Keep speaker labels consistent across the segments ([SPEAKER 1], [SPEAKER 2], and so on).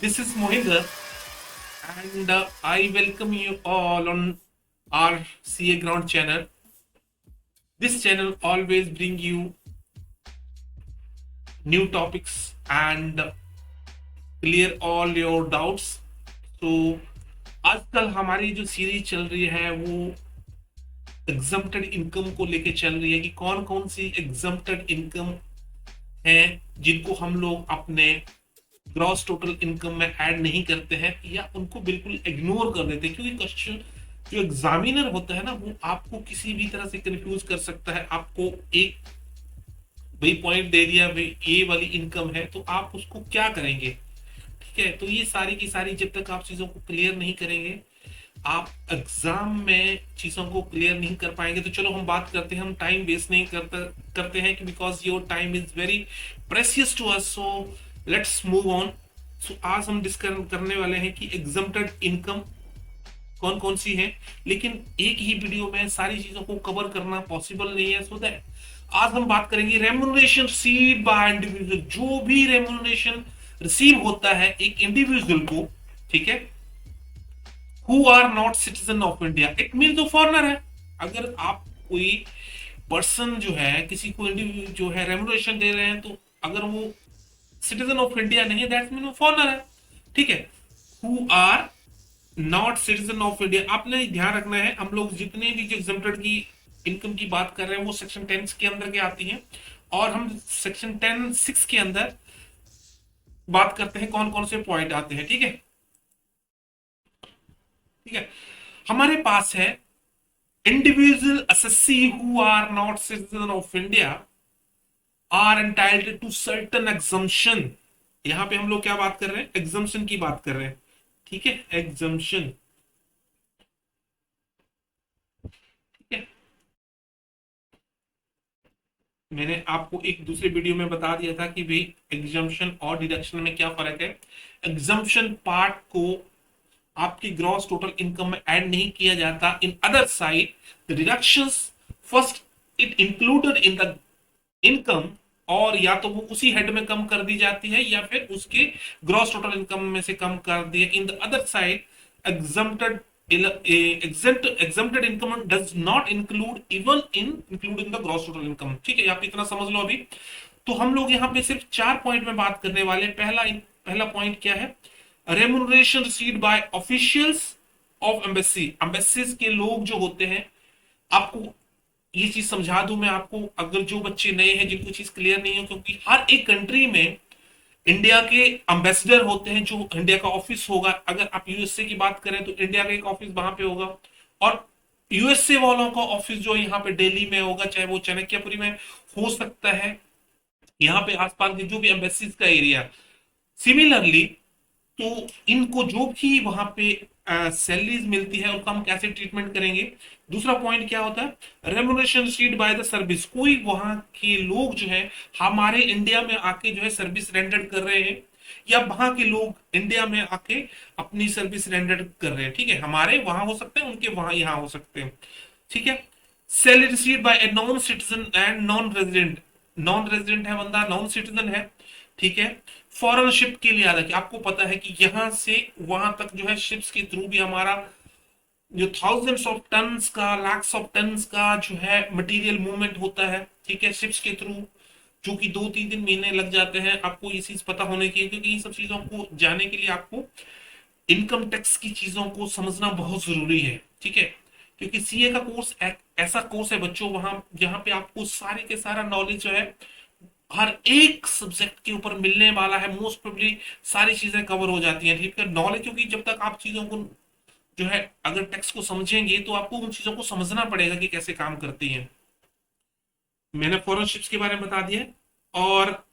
[SPEAKER 1] This is Mohinder, and I welcome you all on our CA Ground channel. This channel always bring you new topics and clear all your doubts. So आजकल हमारी जो series चल रही है वो exempted income को लेके चल रही है कि कौन कौन सी एग्जम्प्टेड इनकम है जिनको हम लोग अपने ग्रॉस टोटल इनकम में ऐड नहीं करते हैं या उनको बिल्कुल इग्नोर कर देते हैं, क्योंकि क्वेश्चन जो एग्जामिनर होता है ना वो आपको किसी भी तरह से कंफ्यूज कर सकता है। आपको एक भाई पॉइंट दे दिया, भाई ये वाली इनकम है, तो आप उसको क्या करेंगे? ठीक है, तो ये सारी की सारी जब तक आप चीजों को क्लियर नहीं करेंगे, आप एग्जाम में चीजों को क्लियर नहीं कर पाएंगे। तो चलो हम बात करते हैं, हम टाइम वेस्ट नहीं करते हैं कि because your time is very precious to us. So let's move on. So आज हम डिस्कस करने वाले हैं कि एग्जम्प्टेड इनकम कौन कौन सी है, लेकिन एक ही वीडियो में सारी चीजों को कवर करना पॉसिबल नहीं है। सो दैट आज हम बात करेंगे रेम्यूनरेशन रिसीव्ड बाय इंडिविजुअल। जो भी रेम्यूनरेशन रिसीव होता है एक इंडिविजुअल को, ठीक है, who are not citizen of India, it mean जो फॉरनर है। अगर आप कोई पर्सन जो है किसी को जो है रेम्यूनरेशन दे रहे हैं, तो अगर वो सिटीजन ऑफ इंडिया नहीं है, दैट मीन वो फॉरनर है। ठीक है, who are not citizen of India, आपने ध्यान रखना है। हम लोग जितने भी एग्जम्प्टेड की इनकम की बात कर रहे हैं वो सेक्शन 10 के अंदर के आती हैं, और हम सेक्शन 10(6) के अंदर बात करते हैं कौन कौन से पॉइंट आते हैं। ठीक है, ठीक है, हमारे पास है individual SSC who are not citizen of India are entitled to certain exemption. यहां पे हम लोग क्या बात कर रहे हैं? एग्जम्पशन की बात कर रहे हैं। ठीक है, एग्जम्पशन। ठीक है, मैंने आपको एक दूसरे वीडियो में बता दिया था कि भाई एग्जम्पशन और डिडक्शन में क्या फर्क है। एग्जम्पशन पार्ट को आपकी ग्रॉस टोटल इनकम में ऐड नहीं किया जाता। In other side the deductions first it included in the income, और या तो वो उसी हेड में कम कर दी जाती है या फिर उसके ग्रॉस टोटल इनकम में से कम कर दिया। In the other side exempted exempted income does not include even in including the gross total income। ठीक है, आप इतना समझ लो अभी। तो हम लोग यहाँ पे सिर्फ 4 पॉइंट में बात करने वाले हैं। पहला पॉइंट क्या है? Remuneration received by officials of embassy. Embassies के लोग जो होते हैं, आपको ये चीज समझा दूं मैं आपको, अगर जो बच्चे नए हैं जिनको चीज क्लियर नहीं है, क्योंकि हर एक कंट्री में इंडिया के एम्बेसडर होते हैं, जो इंडिया का ऑफिस होगा। अगर आप यूएसए की बात करें तो इंडिया का एक ऑफिस वहां पे होगा, और यूएसए वालों का ऑफिस जो यहाँ पे दिल्ली में होगा, चाहे वो चाणक्यपुरी में हो सकता है, यहाँ पे आसपास के जो भी एम्बेसीज का एरिया। सिमिलरली तो इनको जो भी वहां पे सैलरीज मिलती है उनका हम कैसे ट्रीटमेंट करेंगे। दूसरा पॉइंट क्या होता है? Remuneration received by the service. कोई वहां के लोग जो है हमारे इंडिया में आके जो है सर्विस रेंडर कर रहे हैं, या वहां के लोग इंडिया में आके अपनी सर्विस रेंडर कर रहे हैं। ठीक है, हमारे वहां हो सकते हैं, उनके वहां यहाँ हो सकते हैं। ठीक है, salary received bye a non citizen and non resident. Non resident है बंदा, नॉन सिटीजन है। ठीक है, फॉरेन शिप के लिए हालांकि आपको पता है कि यहां से वहां तक जो है शिप्स के थ्रू भी हमारा जो थाउजेंड्स ऑफ टन्स का, लाख्स ऑफ टन्स का जो है मटेरियल मूवमेंट होता है। ठीक है, शिप्स के थ्रू, जो कि 2-3 महीने लग जाते हैं। आपको ये चीज पता होने की, क्योंकि इन सब चीजों को जाने के लिए आपको इनकम टैक्स की चीजों को समझना बहुत जरूरी है। ठीक है, क्योंकि सीए का कोर्स एक ऐसा कोर्स है बच्चों, वहां जहां पे आपको सारे के सारा नॉलेज जो है हर एक सब्जेक्ट के ऊपर मिलने वाला है। मोस्ट प्रोबेबली सारी चीजें कवर हो जाती हैं। ठीक है, नॉलेज, क्योंकि जब तक आप चीजों को जो है अगर टेक्स्ट को समझेंगे तो आपको उन चीजों को समझना पड़ेगा कि कैसे काम करती हैं। मैंने फॉरेन शिप्स के बारे में बता दिया, और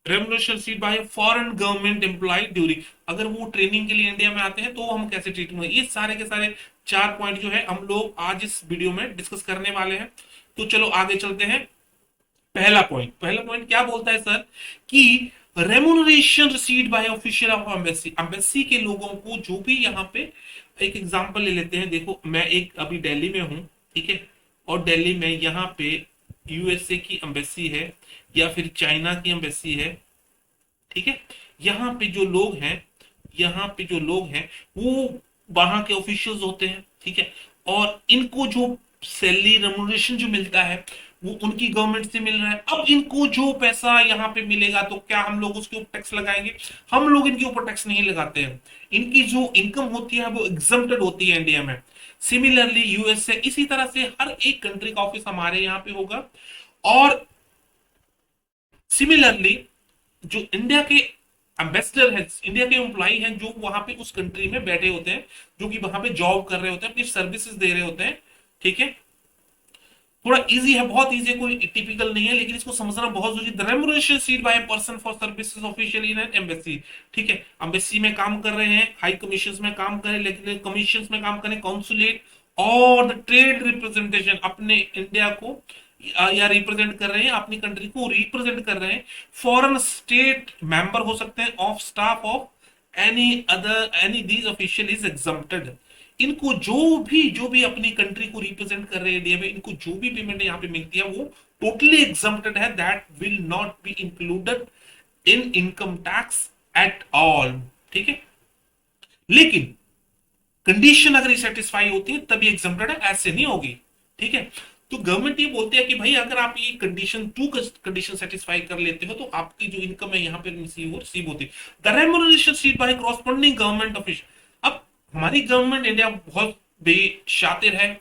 [SPEAKER 1] remuneration seat by foreign government employ during, अगर वो ट्रेनिंग के लिए इंडिया में आते हैं तो हम कैसे ट्रीट होंगे। ये सारे के सारे 4 पॉइंट जो है हम लोग आज इस वीडियो में डिस्कस करने वाले हैं। तो चलो आगे चलते हैं। पहला पॉइंट क्या बोलता है सर? कि remuneration received by official of embassy. Embassy के लोगों को जो भी यहाँ पे, एक एग्जांपल ले लेते हैं। देखो, मैं एक अभी दिल्ली में हूँ, ठीक है, और दिल्ली में यहाँ पे यूएसए की एम्बेसी है या फिर चाइना की एम्बेसी है। ठीक है, यहाँ पे जो लोग हैं यहाँ पे जो लोग हैं वो वहां के ऑफिशियल्स होते हैं, ठीक है, और इनको जो सैलरी रेम्युनरेशन जो मिलता है वो उनकी गवर्नमेंट से मिल रहा है। अब इनको जो पैसा यहाँ पे मिलेगा तो क्या हम लोग उसके ऊपर टैक्स लगाएंगे? हम लोग इनके ऊपर टैक्स नहीं लगाते हैं। इनकी जो इनकम होती है वो एग्जम्प्टेड होती है इंडिया में। सिमिलरली यूएस से इसी तरह से हर एक कंट्री का ऑफिस हमारे यहाँ पे होगा। और सिमिलरली जो इंडिया के एम्बेसडर है, इंडिया के एम्प्लॉई हैं जो वहां पे उस कंट्री में बैठे होते हैं, जो कि वहां पे जॉब कर रहे होते हैं, अपनी सर्विसेज दे रहे होते हैं, ठीक है। थोड़ा इजी है, बहुत इजी है, कोई टिपिकल नहीं है, लेकिन इसको समझना बहुत जरूरी है। The remuneration seat by a person for services officially in an embassy, ठीक है, एम्बेसी में काम कर रहे हैं, हाई कमीशन में काम कर रहे हैं, लेकिन कमीशन में काम करें, कॉन्सुलेट और द ट्रेड रिप्रेजेंटेशन, अपने इंडिया को या रिप्रेजेंट कर रहे हैं, अपनी कंट्री को रिप्रेजेंट कर रहे हैं। फॉरेन स्टेट मेंबर हो सकते हैं of staff of any other any these official is exempted. इनको जो भी अपनी कंट्री को रिप्रेजेंट कर रहे हैं इंडिया में, इनको जो भी पेमेंट यहाँ पे मिलती है वो टोटली एग्जम्प्टेड है, that will not be included in income tax at all, ठीक है। लेकिन कंडीशन अगर सेटिस्फाई होती है तभी एग्जम्प्टेड है, ऐसे नहीं होगी, ठीक है। तो गवर्नमेंट ये बोलती है कि भाई अगर आप ये कंडीशन सेटिस्फाई कर लेते हो तो आपकी जो इनकम है यहाँ पे रिसीव होती है। The remuneration seat by corresponding government official. अब हमारी गवर्नमेंट इंडिया बहुत बेशातिर है,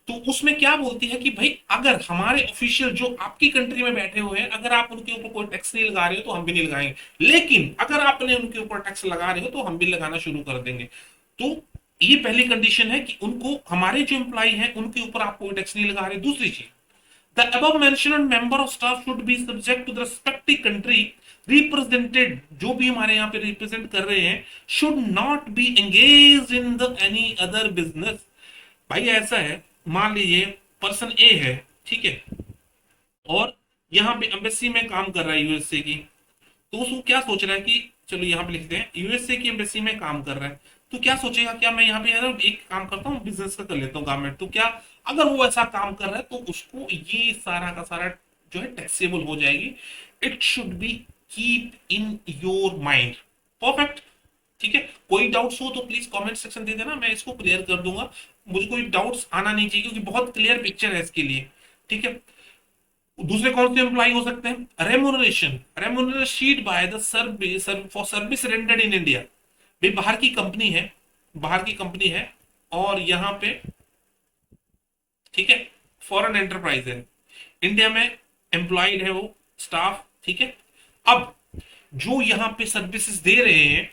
[SPEAKER 1] तो उसमें क्या बोलती है कि भाई अगर हमारे ऑफिशियल जो आपकी कंट्री में बैठे हुए हैं, अगर आप उनके ऊपर कोई टैक्स नहीं लगा रहे हो तो हम भी नहीं लगाएंगे, लेकिन अगर आपने उनके ऊपर टैक्स लगा रहे हो तो हम भी लगाना शुरू कर देंगे। तो ये पहली कंडीशन है कि उनको, हमारे जो एम्प्लॉय हैं उनके ऊपर आप कोई टैक्स नहीं लगा रहे। दूसरी चीज, the above mentioned member of staff should be subject to the respective country represented, जो भी हमारे यहाँ पे रिप्रेजेंट कर रहे हैं, should not be engaged in the any other business। भाई ऐसा है, मान लीजिए पर्सन ए है, ठीक है, और यहाँ पे एम्बेसी में काम कर रहा है यूएसए की, तो उसको क्या सोच रहा है कि चलो यहाँ पे लिखते हैं यूएसए की एम्बेसी में काम कर रहा है, तो क्या सोचेगा, क्या मैं यहाँ पे यार एक काम करता हूँ, बिजनेस का कर लेता हूँ गवर्नमेंट, तो क्या अगर वो ऐसा काम कर रहा है तो उसको ये सारा का सारा जो है टैक्सेबल हो जाएगी। It should be keep in your mind. Perfect, ठीक है। कोई डाउट्स हो तो प्लीज कमेंट सेक्शन दे देना, मैं इसको क्लियर कर दूंगा। मुझे कोई डाउट्स आना नहीं चाहिए क्योंकि बहुत क्लियर पिक्चर है इसके लिए, ठीक है। दूसरे कौन से एम्प्लॉय हो सकते हैं? Remuneration sheet by the service for service rendered in India. भाई बाहर की कंपनी है, बाहर की कंपनी है, और यहां पे, ठीक है, फॉरेन एंटरप्राइज है, इंडिया में एम्प्लॉयड है वो स्टाफ, ठीक है। अब जो यहां पे सर्विसेज दे रहे हैं,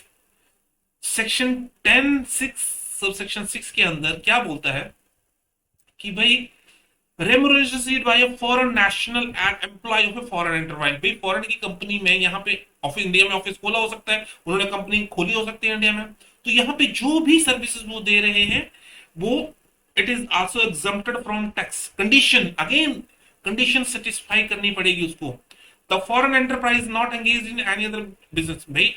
[SPEAKER 1] सेक्शन 10(6) सब सेक्शन 6 के अंदर क्या बोलता है कि भाई remuneration seat by a foreign national and employ of a foreign enterprise. भाई फॉरेन की कंपनी में यहाँ पे ऑफिस, इंडिया में ऑफिस खोला हो सकता है, उन्होंने कंपनी खोली हो सकती है इंडिया में, तो यहाँ पे जो भी सर्विसेज वो दे रहे हैं वो it is also exempted from tax. Condition again, condition satisfy करनी पड़ेगी उसको। The foreign enterprise not engage in any other business. भाई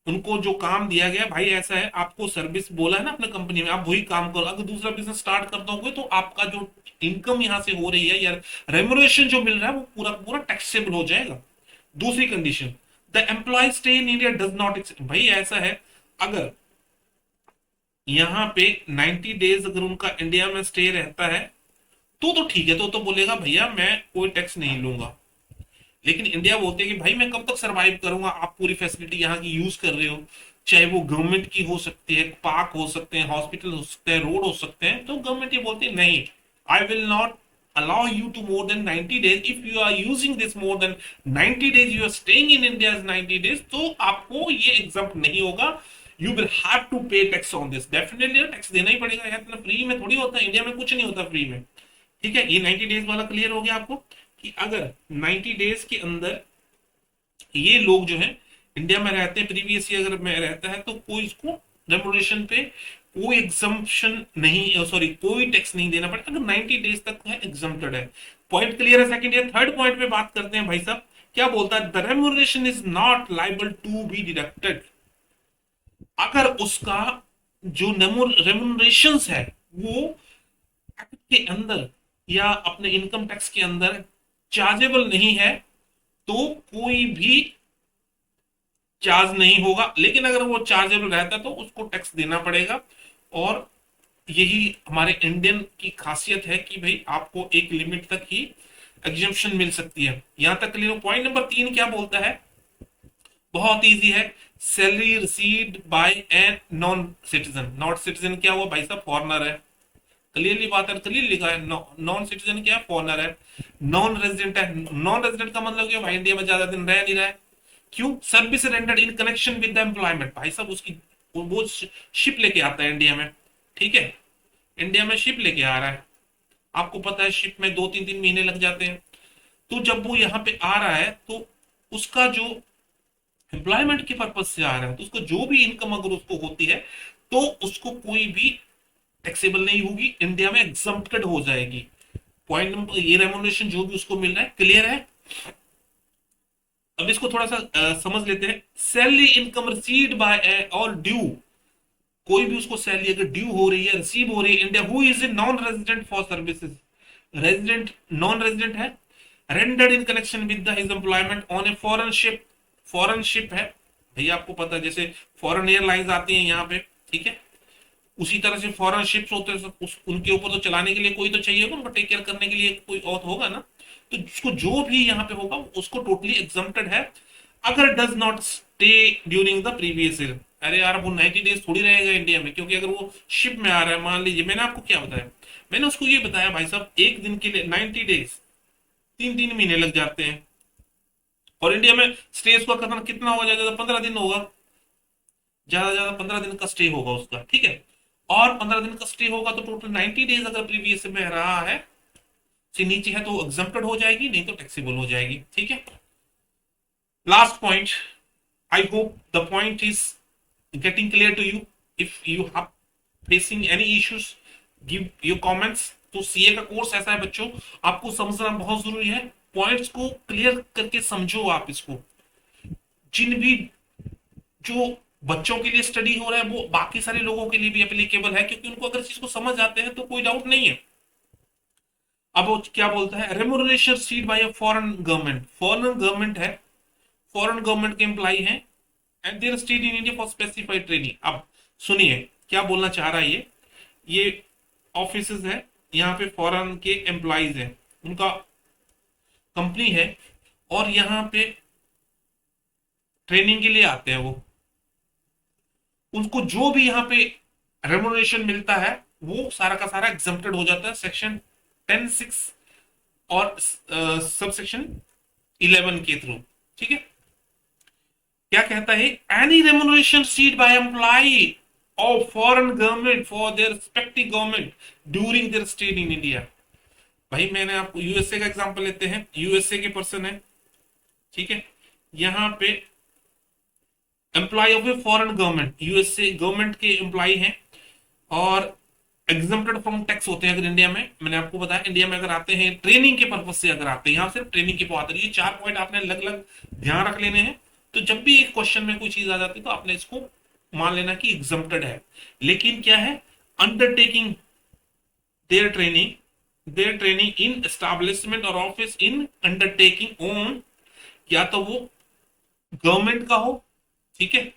[SPEAKER 1] उनको जो काम दिया गया, भाई ऐसा है, आपको सर्विस बोला है ना अपने कंपनी में, आप वही काम करो। अगर दूसरा बिजनेस स्टार्ट कर दोगे तो आपका जो इनकम यहां से हो रही है या रेम्युनरेशन जो मिल रहा है वो पूरा पूरा टैक्सेबल हो जाएगा। दूसरी condition, the employ stay in India does not, भाई ऐसा है, अगर यहाँ पे 90 डेज अगर उनका इंडिया में स्टे रहता है तो ठीक है, तो बोलेगा भैया मैं कोई टैक्स नहीं लूंगा। लेकिन इंडिया बोलते हैं कि भाई मैं कब तक सरवाइव करूंगा, आप पूरी फैसिलिटी यहाँ की यूज कर रहे हो, चाहे वो गवर्नमेंट की हो सकती है, पार्क हो सकते हैं, हॉस्पिटल हो सकते हैं, रोड हो सकते हैं, तो गवर्नमेंट ये बोलती है नहीं, I will not allow you to more than 90 days if you are using this more than 90 days, you are staying in India as 90 days, तो आपको ये एग्जाम्प्ट नहीं होगा। यू विल हैव टू पे tax on this, definitely tax देना ही पड़ेगा यार, मतलब फ्री में थोड़ी होता है, इंडिया में कुछ नहीं होता फ्री में, ठीक है। ये 90 डेज वाला क्लियर हो गया आपको कि अगर 90 डेज के अंदर ये लोग जो है इंडिया में रहते हैं, प्रीवियस ईयर अगर में रहता है, तो कोई इसको रेमुनरेशन पे कोई एग्जम्पशन नहीं, सॉरी कोई टैक्स नहीं देना पड़ेगा अगर 90 डेज तक है एग्जम्प्टेड है। पॉइंट क्लियर है? सेकंड ईयर थर्ड पॉइंट पे बात करते हैं भाई साहब, क्या बोलता है? The remuneration is not liable to be deducted. अगर उसका जो रेमुनरेशन है वो एक्ट के अंदर या अपने इनकम टैक्स के अंदर चार्जेबल नहीं है, तो कोई भी चार्ज नहीं होगा, लेकिन अगर वो चार्जेबल रहता है तो उसको टैक्स देना पड़ेगा। और यही हमारे इंडियन की खासियत है कि भाई आपको एक लिमिट तक ही एग्जेम्पशन मिल सकती है। यहां तक क्लियर। पॉइंट नंबर 3 क्या बोलता है, बहुत इजी है। Salary received by an non citizen. Not citizen क्या हुआ भाई साहब, फॉरनर है। क्लियरली बात है, क्लियर लिखा है। नॉन सिटीजन क्या है, फॉरनर है। नॉन रेजिडेंट है। नॉन रेजिडेंट का मतलब क्या, भाई इंडिया में ज्यादा दिन रह नहीं रहा है। क्यों, service rendered in connection with the employment. भाई साहब उसकी वो शिप लेके आता है इंडिया में, ठीक है। इंडिया में शिप लेके आ रहा है, आपको पता है शिप में 2-3 महीने लग जाते हैं। तो जब वो यहाँ पे आ रहा है तो उसका जो एम्प्लॉयमेंट के पर्पज से आ रहा है, तो उसको जो भी इनकम अगर उसको होती है तो उसको कोई भी टैक्सेबल नहीं होगी, इंडिया में एग्जम्प्टेड हो जाएगी। पॉइंट नंबर, ये रेमुनरेशन जो भी उसको मिल रहा है, क्लियर है। अब इसको थोड़ा सा समझ लेते हैं। सैलरी इनकम रिसीव्ड बाय और ड्यू, कोई भी उसको सैलरी अगर ड्यू हो रही है, रिसीव हो रही है India, who is a non resident for services. Resident, non resident है, rendered in connection with the his employment on a foreign ship. Foreign ship है भैया, आपको पता है जैसे फॉरेन एयरलाइंस आती हैं यहाँ पे, ठीक है। उसी तरह से फॉरेन शिप्स होते हैं, उनके ऊपर तो चलाने के लिए कोई तो चाहिए होगा, उनको टेक केयर करने के लिए कोई और होगा ना। तो उसको जो भी यहाँ पे होगा उसको टोटली एग्जम्प्टेड है, अगर does not stay during the previous year. अरे यार वो 90 डेज थोड़ी रहेगा इंडिया में, क्योंकि अगर वो शिप में आ रहा है, मान लीजिए मैंने आपको क्या बताया, मैंने उसको ये बताया भाई साहब एक दिन के लिए 90 डेज, 3-3 महीने लग जाते हैं। और इंडिया में स्टे उसका करना कितना होगा, ज्यादा 15 दिन होगा, ज्यादा ज्यादा 15 दिन का स्टे होगा उसका, ठीक है। और 15 दिन का स्टे होगा तो टोटल 90 डेज अगर प्रीवियस में रहा है, से नीचे है, तो एग्जम्प्टेड हो जाएगी, नहीं तो टैक्सेबल हो जाएगी, ठीक है। Last point, I hope the point is getting clear to you. If you have facing any issues, give your comments. तो सीए का कोर्स ऐसा है बच्चों, आपको समझना बहुत जरूरी है। पॉइंट्स को क्लियर करके समझो आप इसको। जिन भी जो बच्चों के लिए स्टडी हो रहा है वो बाकी सारे लोगों के लिए भी एप्लीकेबल है, क्योंकि उनको अगर चीज को समझ आते हैं तो कोई डाउट नहीं है। अब वो क्या बोलता है, remuneration seed by a foreign government. Foreign government है, फॉरेन गवर्नमेंट के एम्प्लॉय हैं and their stayed in India for specified training. अब सुनिए क्या बोलना चाह रहा है ये ऑफिस है, यहाँ पे फॉरेन के एम्प्लॉयज हैं, उनका कंपनी है, और यहाँ पे ट्रेनिंग के लिए आते हैं वो। उनको जो भी यहाँ पे रेमुनरेशन मिलता है वो सारा का सारा एग्जम्प्टेड हो जाता है सेक्शन 10(6) और सब सेक्शन 11 के थ्रू, ठीक है। क्या कहता है, any remuneration seed by employ of foreign government for their respective government during their stay in India. भाई मैंने आपको यूएसए का एग्जांपल लेते हैं, यूएसए के पर्सन है, ठीक है। यहाँ पे employ of a foreign government, USA government के एम्प्लॉय हैं और एग्जम्प्टेड फ्रॉम टैक्स होते हैं अगर इंडिया में। मैंने आपको बताया इंडिया में अगर आते हैं ट्रेनिंग के पर्पज से, अगर आते हैं यहाँ सिर्फ ट्रेनिंग के बात, ये 4 पॉइंट आपने अलग अलग ध्यान रख लेने हैं। तो जब भी एक क्वेश्चन में कोई चीज आ जाती है तो आपने इसको मान लेना कि एग्जम्प्टेड है। लेकिन क्या है, undertaking their training in establishment और ऑफिस इन अंडरटेकिंग ओन, या तो वो गवर्नमेंट का हो, ठीक है,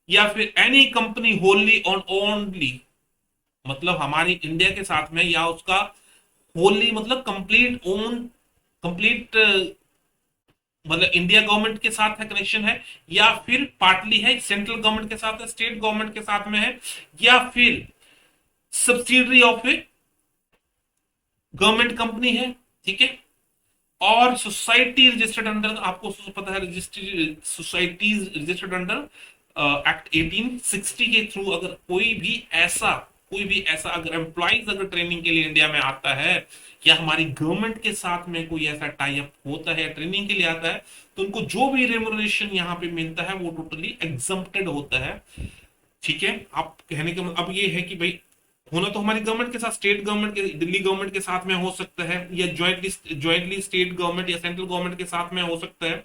[SPEAKER 1] या फिर any company wholly owned only, मतलब हमारी इंडिया के साथ में, या उसका होली मतलब कंप्लीट ओन, कंप्लीट मतलब इंडिया गवर्नमेंट के साथ है कनेक्शन है, या फिर पार्टली है सेंट्रल गवर्नमेंट के साथ है, स्टेट गवर्नमेंट के साथ में है, या फिर subsidiary of A government company है, ठीक है। और सोसाइटी रजिस्टर्ड अंडर, आपको पता है registry societies registered under act 1860 के थ्रू, अगर कोई भी ऐसा अगर एम्प्लॉइज अगर ट्रेनिंग के लिए इंडिया में आता है, या हमारी गवर्नमेंट के साथ में कोई ऐसा टाई अप होता है ट्रेनिंग के लिए आता है, तो उनको जो भी रेमुनरेशन यहाँ पे मिलता है वो टोटली एग्जम्प्टेड होता है, ठीक है। आप कहने का मतलब अब ये है कि भाई होना तो हमारी गवर्नमेंट के साथ, स्टेट गवर्नमेंट के, दिल्ली गवर्नमेंट के साथ में हो सकता है, या ज्वाइंटली स्टेट गवर्नमेंट या सेंट्रल गवर्नमेंट के साथ में हो सकता है।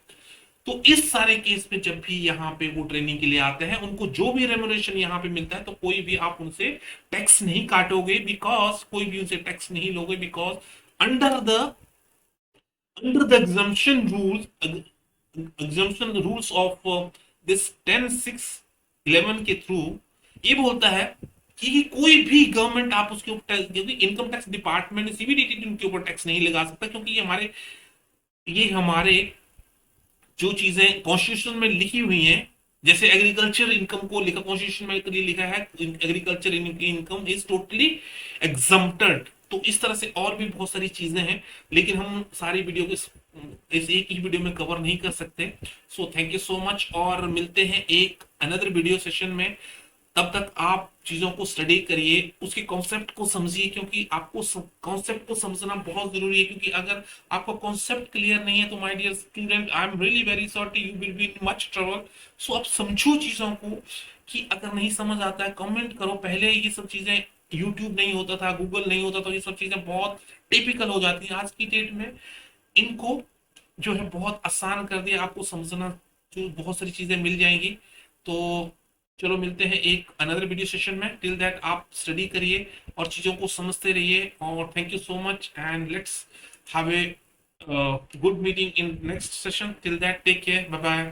[SPEAKER 1] तो इस सारे केस में जब भी यहाँ पे वो ट्रेनिंग के लिए आते हैं, उनको जो भी रेमुनरेशन यहाँ पे मिलता है, तो कोई भी आप उनसे टैक्स नहीं काटोगे, बिकॉज कोई भी उनसे टैक्स नहीं लोगे, because under the under the exemption rules, examination rules of this 10-6-11 के थ्रू ये बोलता है कि कोई भी गवर्नमेंट आप उसके ऊपर टैक्स, क्योंकि इनकम टैक्स डिपार्टमेंट सीबीडीटी उनके ऊपर टैक्स नहीं लगा सकता, क्योंकि ये हमारे जो चीजें कॉन्स्टिट्यूशन में लिखी हुई हैं, जैसे एग्रीकल्चर इनकम को लिखा कॉन्स्टिट्यूशन में लिखा है, agriculture income is totally exempted. तो इस तरह से और भी बहुत सारी चीजें हैं, लेकिन हम सारी वीडियो को इस एक ही वीडियो में कवर नहीं कर सकते। So thank you so much, और मिलते हैं एक अनदर वीडियो सेशन में। तब तक आप चीजों को स्टडी करिए, उसके कॉन्सेप्ट को समझिए, क्योंकि आपको कॉन्सेप्ट को समझना बहुत जरूरी है, क्योंकि अगर आपका कॉन्सेप्ट क्लियर नहीं है तो my dear student, I am really very sorry, you will be in much trouble. So आप समझो चीजों को, कि अगर नहीं समझ आता है कमेंट करो। पहले ये सब चीजें यूट्यूब नहीं होता था, गूगल नहीं होता, तो ये सब चीजें बहुत टिपिकल हो जाती हैं। आज की डेट में इनको जो है बहुत आसान कर दिया, आपको समझना जो बहुत सारी चीजें मिल जाएंगी। तो चलो मिलते हैं एक अनदर वीडियो सेशन में। टिल दैट आप स्टडी करिए और चीजों को समझते रहिए, और thank you so much, and let's have a good meeting in next session. Till that take care, bye bye.